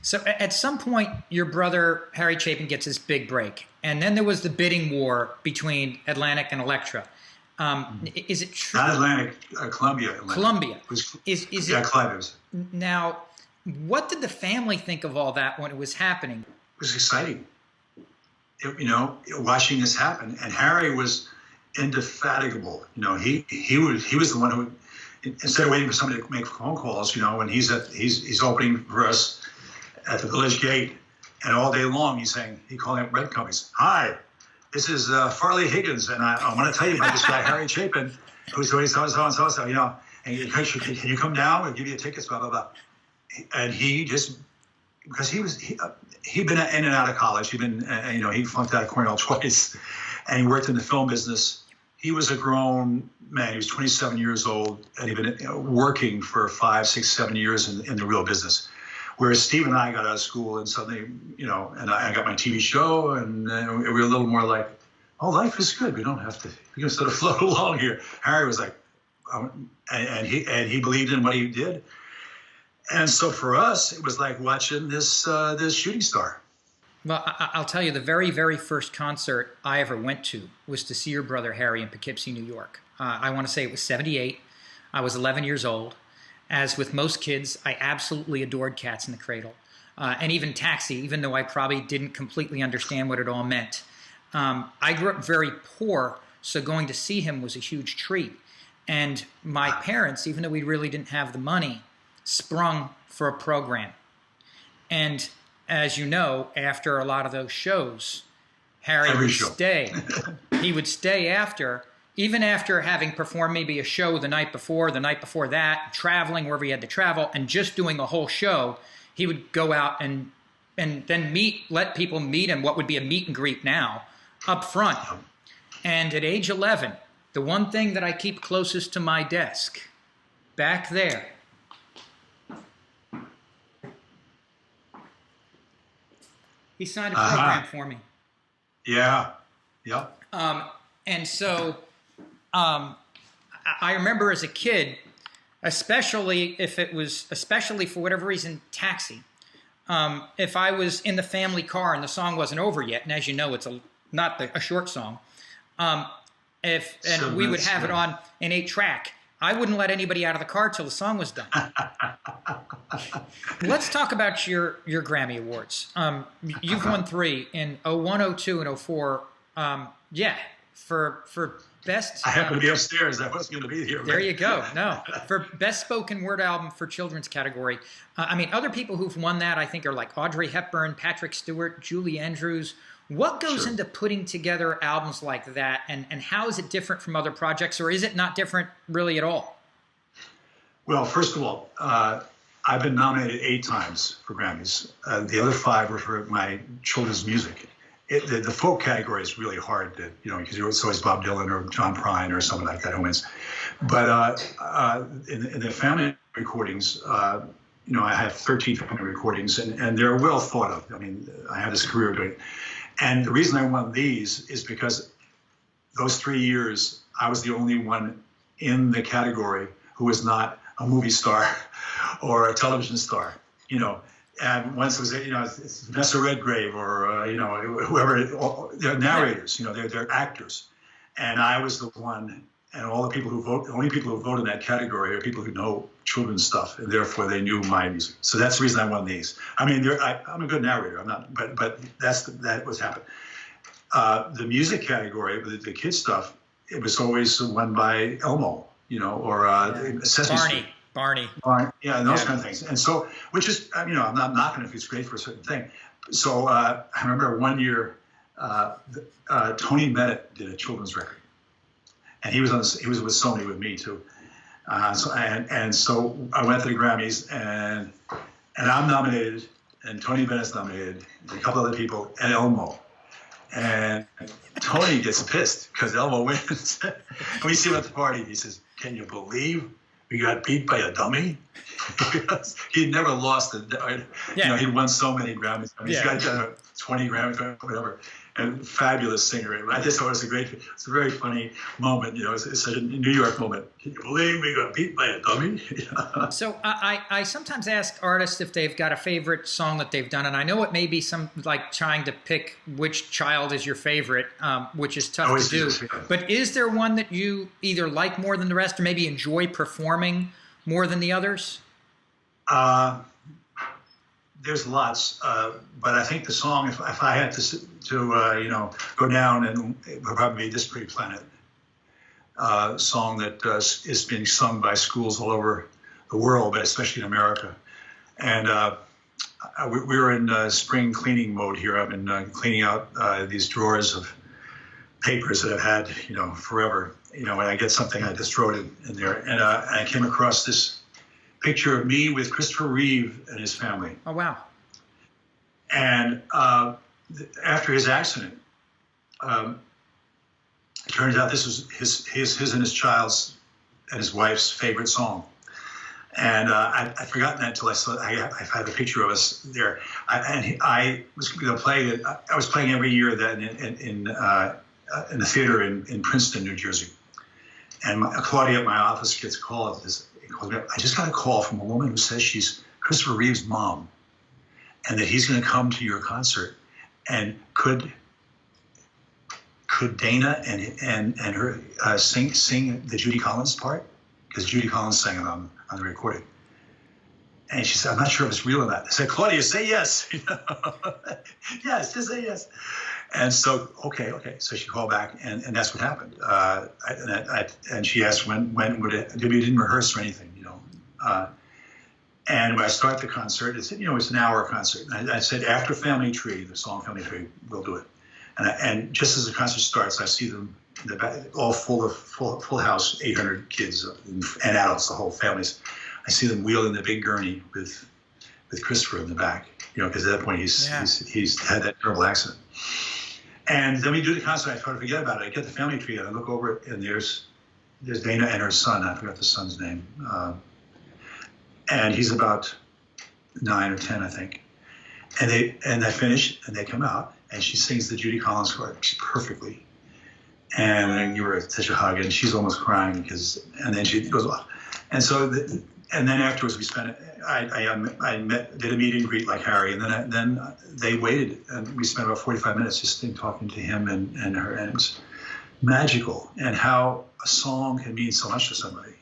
So at some point, your brother Harry Chapin gets his big break, and then there was the bidding war between Atlantic and Elektra. Is it true? Not Atlantic, Columbia. Atlantic. Columbia. Is it Clive. Now? What did the family think of all that when it was happening? It was exciting, watching this happen. And Harry was indefatigable. He was the one who, instead of waiting for somebody to make phone calls, when he's opening for us at the Village Gate, and all day long he calling up record companies. Hi, this is Farley Higgins, and I want to tell you about this guy Harry Chapin, who's doing so and so and so and so. And can you come down? We'll give you tickets, blah blah blah. And he just, because he'd been in and out of college. He'd been, he flunked out of Cornell twice, and he worked in the film business. He was a grown man. He was 27 years old, and he'd been working for 5, 6, 7 years in the real business. Whereas Steve and I got out of school, and suddenly, and I got my TV show, and we were a little more like, oh, life is good. We don't have to. We can sort of float along here. Harry was like, and he believed in what he did. And so for us, it was like watching this shooting star. Well, I'll tell you, the very, very first concert I ever went to was to see your brother Harry in Poughkeepsie, New York. I want to say it was 78. I was 11 years old. As with most kids, I absolutely adored Cats in the Cradle. And even Taxi, even though I probably didn't completely understand what it all meant. I grew up very poor, so going to see him was a huge treat. And my parents, even though we really didn't have the money, sprung for a program. And as you know, after a lot of those shows, Harry would stay. He would stay after, even after having performed maybe a show the night before that, traveling wherever he had to travel, and just doing a whole show. He would go out and then let people meet him, what would be a meet and greet now, up front. And at age 11, the one thing that I keep closest to my desk, back there, he signed a program for me. Yeah. Yep. And so I remember as a kid, especially for whatever reason, Taxi. If I was in the family car and the song wasn't over yet, and as you know, it's not a short song, we would have it on an 8-track, I wouldn't let anybody out of the car till the song was done. Let's talk about your Grammy Awards. You've won 3 in 01, 02, and 04. For best. I happened to be upstairs. I wasn't going to be here. There you go. No, for best spoken word album for children's category. Other people who've won that I think are like Audrey Hepburn, Patrick Stewart, Julie Andrews. What goes into putting together albums like that, and how is it different from other projects, or is it not different really at all? Well, first of all, I've been nominated 8 times for Grammys. The other 5 were for my children's music. The folk category is really hard, because it's always Bob Dylan or John Prine or someone like that who wins. But in the family recordings, I have 13 family recordings, and they're well thought of. I had this career doing it. And the reason I won these is because those 3 years, I was the only one in the category who was not a movie star or a television star, And once it was, it's Vanessa Redgrave or, whoever, they're narrators, they're actors. And I was the one, and all the people who vote, the only people who vote in that category are people who know children's stuff, and therefore they knew my music. So that's the reason I won these. I'm a good narrator. I'm not, but that was happened. The music category, the kids stuff, it was always won by Elmo, or Sesame Street. Barney. Yeah, and those kind of things. And so, which is, I'm not knocking if it's great for a certain thing. So I remember one year, Tony Bennet did a children's record, and he was with Sony with me too. So I went to the Grammys, and I'm nominated, and Tony Bennett's nominated, and a couple other people, and Elmo. And Tony gets pissed because Elmo wins. And we see him at the party. He says, "Can you believe we got beat by a dummy?" Because he'd never lost it. He'd won so many Grammys. I mean, he's got 20 Grammys, whatever. And fabulous singer. I just thought it's a very funny moment. It's such a New York moment. Can you believe we got beat by a dummy? So I sometimes ask artists if they've got a favorite song that they've done, and I know it may be some like trying to pick which child is your favorite, which is tough to do. But is there one that you either like more than the rest, or maybe enjoy performing more than the others? There's lots, but I think the song, if I had to go down, and it would probably be This Pretty Planet, song that is being sung by schools all over the world, but especially in America. And we were in spring cleaning mode here. I've been cleaning out these drawers of papers that I've had, forever. When I get something, I just throw it in there. And I came across this picture of me with Christopher Reeve and his family. Oh, wow. And after his accident, it turns out this was his and his child's and his wife's favorite song. And I'd forgotten that until I had a picture of us there. I was playing it. I was playing every year then in the theater in Princeton, New Jersey. And Claudia at my office gets a call. I just got a call from a woman who says she's Christopher Reeve's mom, and that he's going to come to your concert. And could Dana and her sing the Judy Collins part? Because Judy Collins sang it on the recording. And she said, I'm not sure if it's real or not. I said, Claudia, say yes. Yes, just say yes. And so, okay. So she called back, and that's what happened. And she asked when would it? We didn't rehearse or anything, And when I start the concert, it's an hour concert. And I said after Family Tree, the song Family Tree, we'll do it. And just as the concert starts, I see them in the back, all full house, 800 kids and adults, the whole families. I see them wheeling the big gurney with Christopher in the back, because at that point he's had that terrible accident. And then we do the concert. I try to forget about it. I get the Family Tree and I look over it, and there's Dana and her son. I forgot the son's name. And he's about 9 or 10, I think. And they finish, and they come out, and she sings the Judy Collins part perfectly. And I give her such a hug, and she's almost crying and then she goes off. And so, and then afterwards we spent. Did a meet and greet like Harry, and then they waited, and we spent about 45 minutes just talking to him and her, and it was magical. And how a song can mean so much to somebody,